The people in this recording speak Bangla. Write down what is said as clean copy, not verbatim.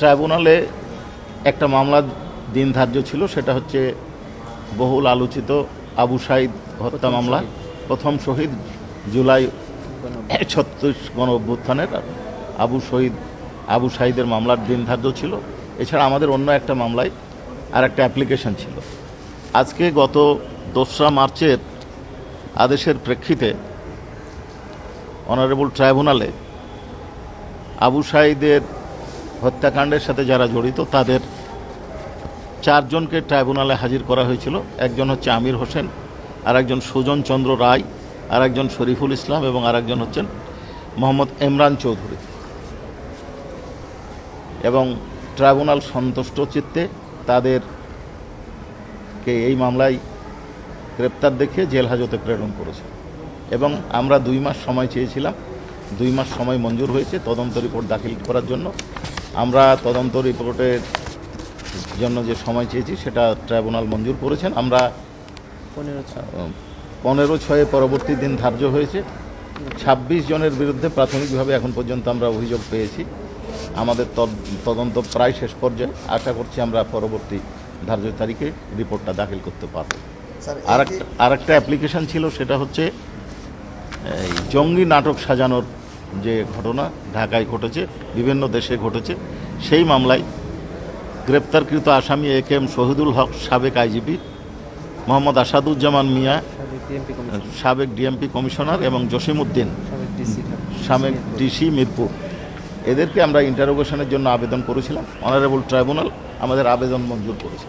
ট্রাইব্যুনালে একটা মামলার দিন ধার্য ছিল, সেটা হচ্ছে বহুল আলোচিত আবু সাঈদ হত্যা মামলা। প্রথম শহীদ জুলাই 36 গণ অভ্যুত্থানের আবু সাঈদের মামলার দিন ধার্য ছিল। এছাড়া আমাদের অন্য একটা মামলায় আর একটা অ্যাপ্লিকেশন ছিল। আজকে গত 2রা মার্চের আদেশের প্রেক্ষিতে অনারেবল ট্রাইব্যুনালে আবু সাঈদের হত্যাকাণ্ডের সাথে যারা জড়িত তাদের 4 জনকে ট্রাইব্যুনালে হাজির করা হয়েছিল। একজন হচ্ছে আমির হোসেন, আর একজন সুজন চন্দ্র রায়, আর একজন শরীফুল ইসলাম এবং আর একজন হচ্ছেন মোহাম্মদ ইমরান চৌধুরী। এবং ট্রাইব্যুনাল সন্তুষ্ট চিত্তে তাদেরকে এই মামলায় গ্রেপ্তার দেখিয়ে জেল হাজতে প্রেরণ করেছে। এবং আমরা 2 মাস সময় চেয়েছিলাম, 2 মাস সময় মঞ্জুর হয়েছে তদন্ত রিপোর্ট দাখিল করার জন্য। আমরা তদন্ত রিপোর্টের জন্য যে সময় চেয়েছি সেটা ট্রাইব্যুনাল মঞ্জুর করেছেন। আমরা 15/6 পরবর্তী দিন ধার্য হয়েছে। 26 জনের বিরুদ্ধে প্রাথমিকভাবে এখন পর্যন্ত আমরা অভিযোগ পেয়েছি। আমাদের তদন্ত প্রায় শেষ পর্যায়ে। আশা করছি আমরা পরবর্তী ধার্য তারিখে রিপোর্টটা দাখিল করতে পারব। আর একটা অ্যাপ্লিকেশন ছিল, সেটা হচ্ছে এই জঙ্গি নাটক সাজানোর যে ঘটনা ঢাকায় ঘটেছে, বিভিন্ন দেশে ঘটেছে, সেই মামলায় গ্রেপ্তারকৃত আসামি একেএম শহীদুল হক সাবেক আইজিপি, মোহাম্মদ আসাদুজ্জামান মিয়া সাবেক ডিএমপি কমিশনার এবং জসিমউদ্দিন সাবেক ডিসি মিরপুর, এদেরকে আমরা ইন্টারোগেশনের জন্য আবেদন করেছিলাম। অনারেবল ট্রাইব্যুনাল আমাদের আবেদন মঞ্জুর করেছে।